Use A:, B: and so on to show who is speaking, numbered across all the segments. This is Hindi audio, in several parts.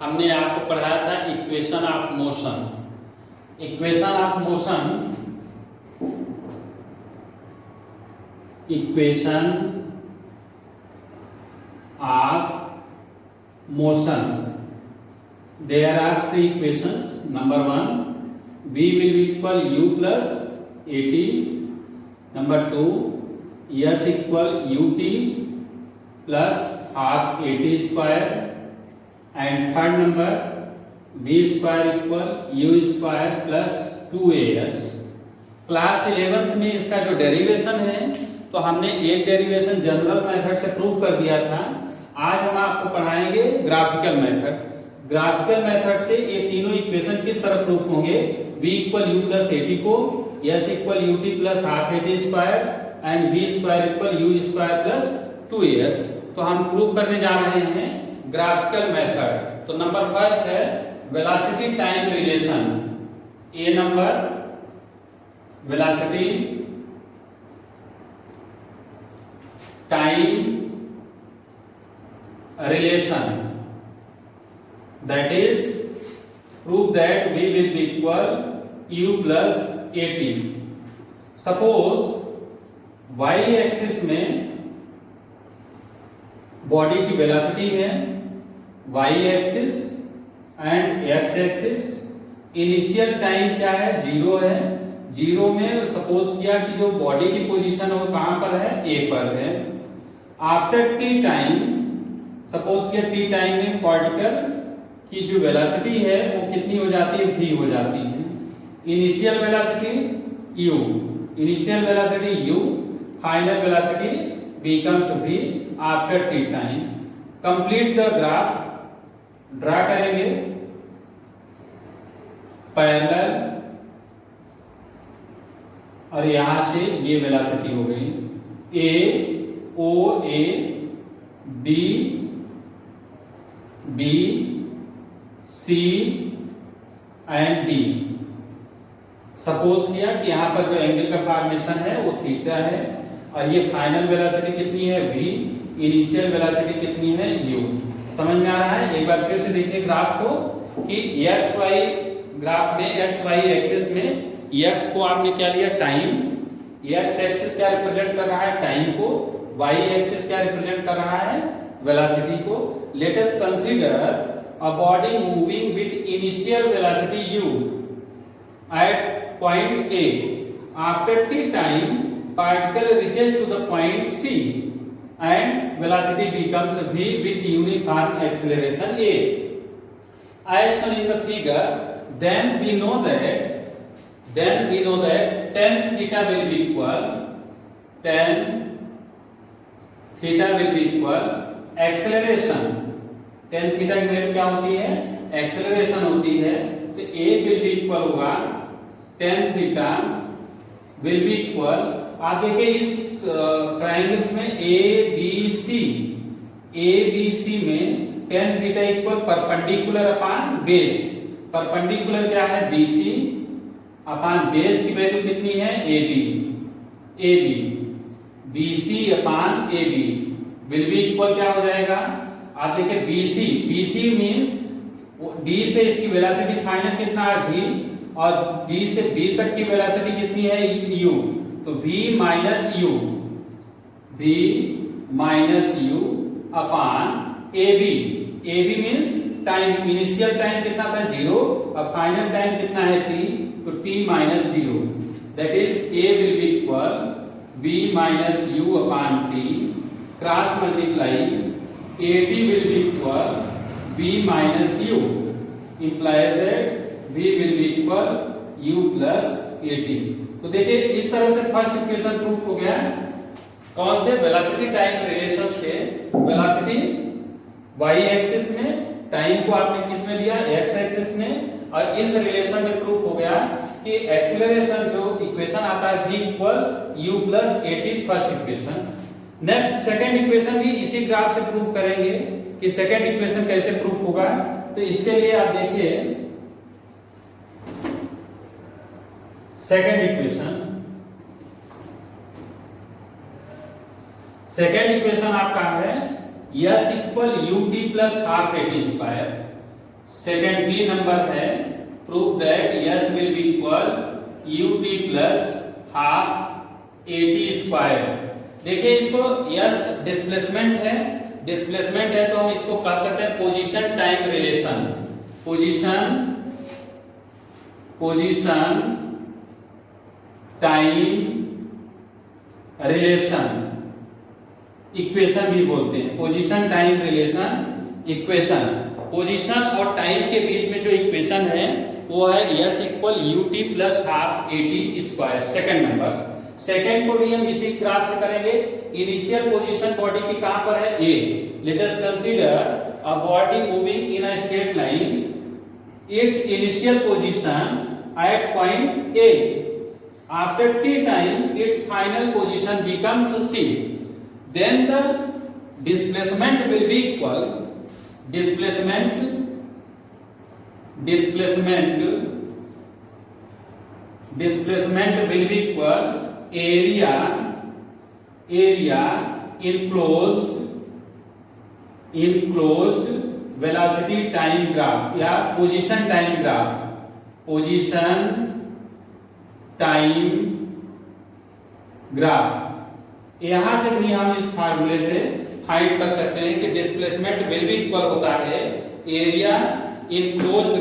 A: हमने आपको पढ़ाया था equation of motion. Equation of motion, equation of motion, there are three equations. Number 1, v will be equal u plus at. Number 2, s equal ut plus half at square. And third number, v square equal u square plus 2as. Class 11th में इसका जो डेरिवेशन है, तो हमने एक डेरिवेशन जनरल मेथड से प्रूव कर दिया था। आज हम आपको पढ़ाएंगे ग्राफिकल मेथड। ग्राफिकल मेथड से ये तीनों इक्वेशन किस तरह प्रूफ होंगे, v equal you plus eighty को s equal U T plus half AT square and v square equal you square plus 2as। तो हम प्रूव करने जा रहे हैं ग्राफिकल मेथड। तो नंबर फर्स्ट है velocity time relation. A number velocity time relation, that is prove that v will be equal u plus at. Suppose y axis में बॉडी की वेलोसिटी है, y axis and x axis. Initial time क्या है, 0 है। 0 में सपोज किया कि जो बॉडी की पोजीशन है वो कहां पर है, a पर है। आफ्टर t टाइम, सपोज किया टी टाइम में पार्टिकल की जो वेलोसिटी है वो कितनी हो जाती है, v हो जाती है। Initial velocity u, initial velocity u, final velocity becomes v after T time. Complete the graph, draw करेंगे पैरेलल, और यहां से ये वेलोसिटी हो गई a o a b B, C and D। Suppose किया कि यहाँ पर जो एंगल का फॉर्मेशन है वो थीटा है, और ये फाइनल वेलोसिटी कितनी है, V, इनिशियल वेलोसिटी कितनी है, U। समझ में आ रहा है? एक बार फिर से देखिए ग्राफ को कि x y ग्राफ में x y एक्सिस में x को आपने क्या लिया, टाइम। x एक्सिस क्या रिप्रेजेंट कर रहा है, टाइम को। y एक्सिस क्या रिप्रेजेंट कर रहा है, वेलोसिटी को। Let us consider a body moving with initial velocity u at point A. After t time, particle reaches to the point C and velocity becomes v with uniform acceleration a. As shown in the figure, then we know that tan theta will be equal acceleration. Tan theta की वैल्यू क्या होती है, एक्सेलरेशन होती है। तो a विल बी इक्वल होगा tan theta will be equal, आप देखिए इस ट्रायंगल्स में ए बी सी में tan theta equal perpendicular upon base. Perpendicular क्या है, BC अपॉन बेस की वैल्यू कितनी है, AB। BC upon AB will be equal क्या हो जाएगा, आप देखिए BC मींस D से इसकी वेलोसिटी फाइनल कितना है, V, और D से B तक की वेलोसिटी कितनी है, U। तो V minus U upon AB means time, initial time कितना था, 0, और फाइनल टाइम कितना है, t, तो t minus 0। That is A will be equal V minus U upon t, cross multiply AT will be equal B minus U, implies that V will be equal U plus AT। तो देखिए इस तरह से फर्स्ट इक्वेशन प्रूफ हो गया। कौन से, वेलोसिटी टाइम रिलेशन से। वेलोसिटी y एक्सिस में, टाइम को आपने किस में लिया, x एक्सिस में, और इस रिलेशन में प्रूफ हो गया कि एक्सेलरेशन जो इक्वेशन आता है v equal u plus AT, first equation. Next second equation भी इसी ग्राफ से प्रूफ करेंगे कि सेकेंड इक्वेशन कैसे प्रूफ होगा। तो इसके लिए आप देखिए सेकेंड इक्वेशन आपका है s equal ut plus half AT square. Second B number है prove that s will be equal ut plus half AT square. देखिए इसको यस डिस्प्लेसमेंट है तो हम इसको कह सकते हैं position time relation. Position time relation equation भी बोलते हैं। Position time relation equation, position और टाइम के बीच में जो इक्वेशन है वो है yes equal UT plus half AT square. Second number, second को भी हम इसी ग्राफ से करेंगे। इनिशियल पोजीशन बॉडी की कहां पर है? A. Let us consider a body moving in a straight line, its initial position at point A, after t time its final position becomes c, then the displacement will be equal displacement will be equal area enclosed velocity time graph या position time graph, position time graph. यहां से भी हम इस फार्मूले से फाइंड कर सकते हैं कि डिस्प्लेसमेंट विल बी इक्वल होता है area enclosed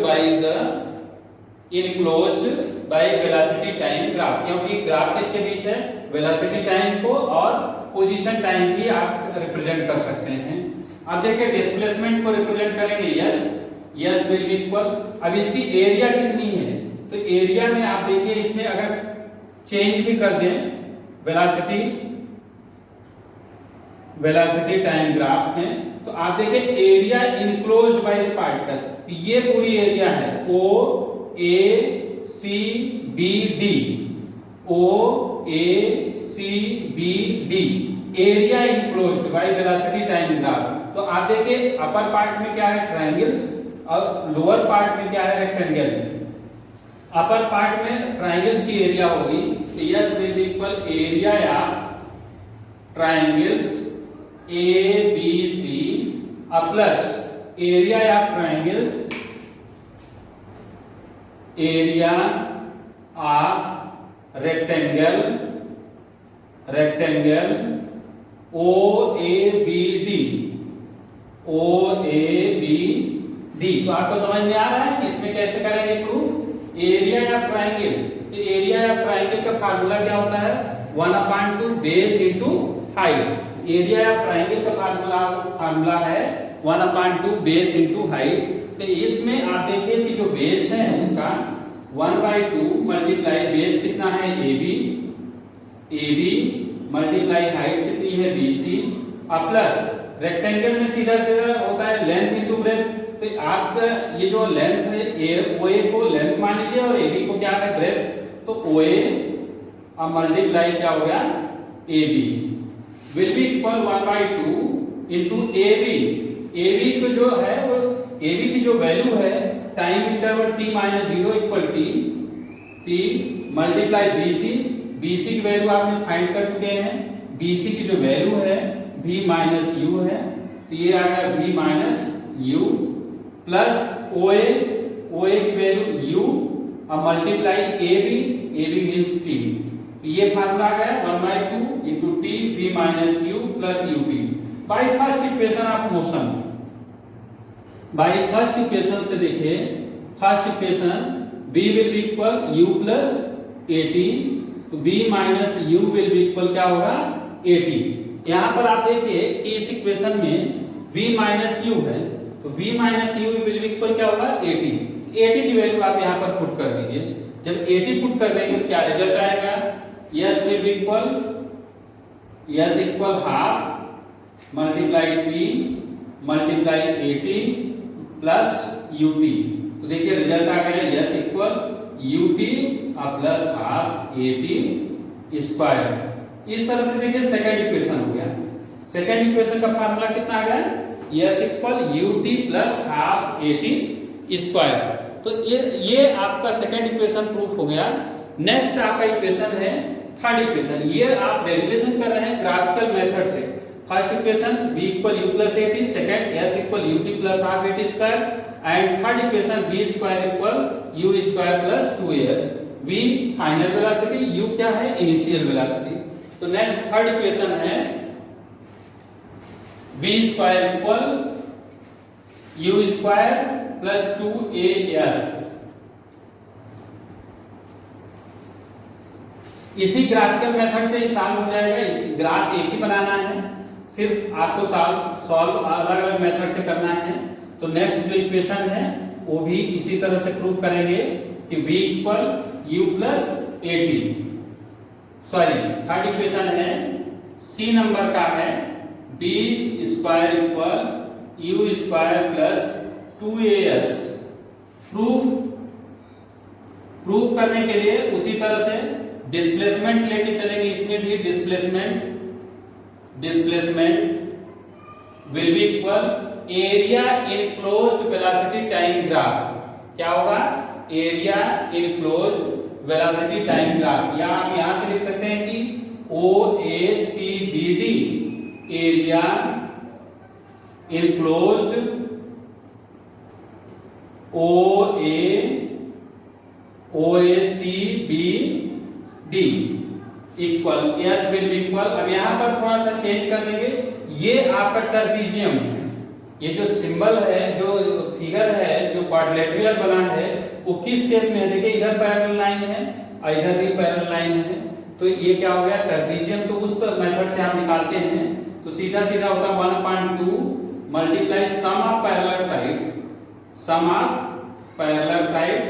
A: by velocity time graph, क्योंकि ग्राफ किसके बीच है? वेलोसिटी टाइम को और पोजीशन टाइम भी आप रिप्रेजेंट कर सकते हैं। अब देखिए डिस्प्लेसमेंट को रिप्रेजेंट करेंगे यस विल बी इक्वल, अब इसकी एरिया कितनी है? तो एरिया में आप देखिए इसमें अगर चेंज भी कर दें वेलोसिटी टाइम ग्राफ में, तो आप देखिए area enclosed by the particle, ये पूरी एरिया है O A C B D, area enclosed by velocity time graph. तो आप देखिए अपर पार्ट में क्या है? ट्रायंगल्स, और लोअर पार्ट में क्या है? रेक्टेंगल। अपर पार्ट में ट्रायंगल्स की एरिया होगी तो yes will be equal area of triangles A B C plus area of triangles area of rectangle O A B D. तो आपको समझ में आ रहा है कि इसमें कैसे करेंगे प्रूफ? एरिया या ट्रायंगल, तो एरिया या ट्रायंगल का फार्मूला क्या होता है? 1/2 बेस इनटू हाइट। एरिया या ट्रायंगल का फार्मूला है 1/2 बेस इनटू हाइट। तो इसमें आप देखिए कि जो बेस है उसका 1/2 मल्टीप्लाई बेस कितना है? AB मल्टीप्लाई हाइट कितनी है? BC, और प्लस रेक्टेंगल में सीधा होता है लेंथ इनटू ब्रेथ। तो आपका ये जो लेंथ है OA को लेंथ मान लीजिए और AB को क्या है? ब्रेथ। तो OA और मल्टीप्लाई क्या हो गया? AB will be equal 1/2 into AB को जो है वो AB की जो वैल्यू है time interval t-0 equal t multiply BC की वैल्यू आपने फाइंड कर चुके हैं। BC की जो वैल्यू है V माइनस U है, तो ये आ गया V minus U plus OA की वैल्यू U और मल्टीप्लाई AB मींस T। ये फार्मूला आ गया 1/2 into T V minus U plus UP by first equation of motion. By first equation से देखिए, first equation V will be equal U plus AT, तो V minus U will be equal क्या होगा? AT। यहां पर आप देखिए कि इस इक्वेशन में V माइनस U है, तो V minus U will be equal क्या होगा? AT की वैल्यू आप यहां पर पुट कर दीजिए। जब AT पुट कर देंगे तो क्या रिजल्ट आएगा? Yes will be equal half multiply T multiply AT plus UT। तो देखिए रिजल्ट आ गया yes equal UT plus half AT square. इस तरह से देखिए सेकंड इक्वेशन हो गया। सेकंड इक्वेशन का फार्मूला कितना आ गया? Yes equal UT plus half AT square. तो ये आपका सेकंड इक्वेशन प्रूफ हो गया। नेक्स्ट आपका इक्वेशन है थर्ड इक्वेशन। ये आप डेरिवेशन कर रहे हैं ग्राफिकल मेथड से। First equation V equal U plus AT, second S equal UT plus half AT square, and third equation v square equal u square plus 2as। v final velocity, u क्या है, इनिशियल वेलोसिटी। तो नेक्स्ट थर्ड इक्वेशन है v square equal u square plus 2as। इसी ग्राफिकल मेथड से ही सॉल्व हो जाएगा। इस ग्राफ एक ही बनाना है, सिर्फ आपको सॉल्व अलग अलग मेथड से करना है। तो नेक्स्ट जो इक्वेशन है वो भी इसी तरह से प्रूव करेंगे कि v equal u plus 80। Sorry, third equation है सी नंबर का है b square equal u square plus 2as। Proof करने के लिए उसी तरह से डिस्प्लेसमेंट लेके चलेंगे। इसमें भी displacement will be equal area enclosed velocity time graph. क्या होगा, area enclosed velocity time graph. या आप यहां से लिख सकते हैं कि OACBD area enclosed OACBD equal S will be equal. अब यहां पर थोड़ा सा चेंज कर देंगे। ये आपका ट्रेपेजियम, ये जो सिंबल है, जो फिगर है, जो क्वाड्रिलेटरल बना है, वो किस शेप में है? देखिए इधर पैरेलल लाइन है और इधर भी पैरेलल लाइन है। तो ये क्या हो गया, ट्रेपेजियम। तो उस मेथड से आप निकालते हैं तो सीधा सीधा होता है 1/2 multiply sum of parallel side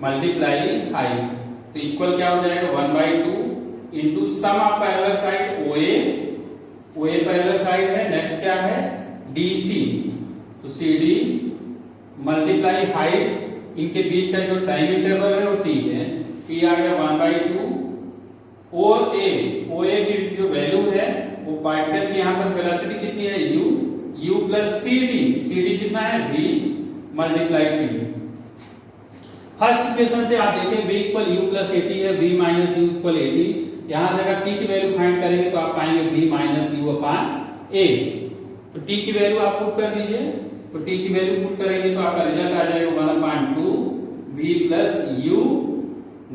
A: multiply height. तो इक्वल क्या हो जाएगा, 1/2 into sum of parallel side OA parallel side है। नेक्स्ट क्या है, DC, तो CD मल्टीप्लाई हाइट, इनके बीच का जो टाइम इंटरवल है वो T है। T आ गया 1/2 OA की जो वैल्यू है वो पार्टिकल की यहाँ पर वेलोसिटी कितनी है, u प्लस CD कितना है, v multiply T। First equation से आप देखें v इक्वल u प्लस 80 है, v माइनस u इक्वल 80। यहां से अगर t की वैल्यू फाइंड करेंगे तो आप पाएंगे v minus u upon a। तो t की वैल्यू आप पुट कर दीजिए। तो t की वैल्यू पुट करेंगे तो आपका रिजल्ट आ जाएगा 1/2 v plus u,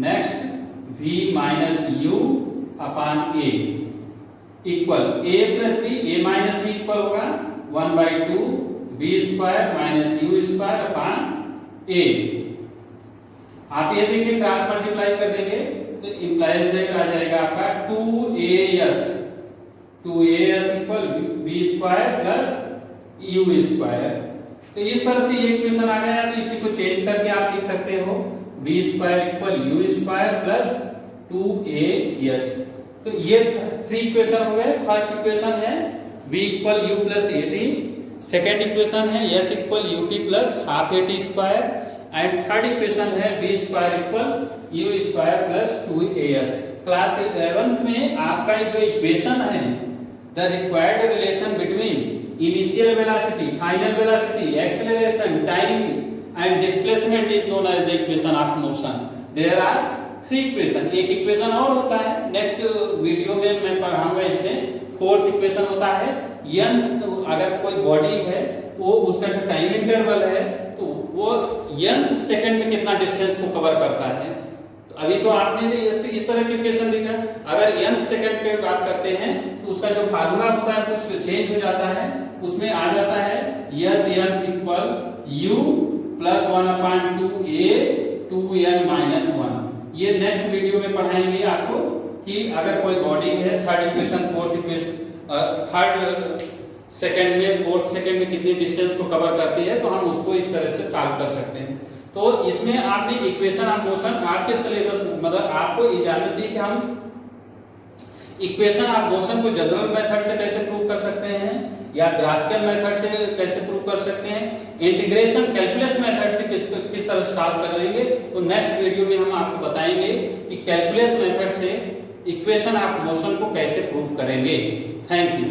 A: next v minus u upon a equal a plus v, a minus v equal होगा 1/2 v square minus u square upon a। आप ये देखिए क्रॉस मल्टीप्लाई कर देंगे तो इंप्लाइज आ जाएगा आपका 2as equal v square plus u square. तो इस तरह से ये इक्वेशन आ गया। तो इसी को चेंज करके आप लिख सकते हो v square equal u square plus 2as। तो ये 3 इक्वेशन हो गए। फर्स्ट इक्वेशन है v equal u plus 80, second equation है s equal ut plus half 80 square, and third equation है v square equal u square plus 2as। Class 11th में आपका जो इक्वेशन है, the required relation between initial velocity, final velocity, acceleration, time and displacement is known as the equation of motion. There are 3 equation. एक इक्वेशन और होता है, नेक्स्ट वीडियो में मैं पढ़ाऊंगा। इसमें फोर्थ इक्वेशन होता है यंथ, अगर कोई बॉडी है वो उसका जो टाइम इंटरवल है तो वो यंथ सेकंड में कितना डिस्टेंस को कवर करता है। तो अभी तो आपने इस तरह के इक्वेशन देखा। अगर यंथ सेकंड की बात करते हैं तो उसका जो फार्मूला होता है कुछ चेंज हो जाता है। उसमें आ जाता है yes nth equal u plus 1/2a 2n minus 1। ये नेक्स्ट वीडियो में पढ़ाएंगे आपको कि अगर कोई बॉडी है, third equation fourth equation third second में फोर्थ सेकंड में कितनी डिस्टेंस को कवर करती है, तो हम उसको इस तरह से सॉल्व कर सकते हैं। तो इसमें आपने इक्वेशन ऑफ मोशन आपके सिलेबस मतलब आपको ये जानना चाहिए कि हम इक्वेशन ऑफ मोशन को जनरल मेथड से कैसे प्रूव कर सकते हैं या ग्राफिकल मेथड से कैसे प्रूव कर सकते हैं, इंटीग्रेशन कैलकुलस मेथड से किस तरह सॉल्व कर लेंगे। तो नेक्स्ट वीडियो में हम आपको बताएंगे कि कैलकुलस मेथड से इक्वेशन ऑफ मोशन को कैसे प्रूव करेंगे। Thank you.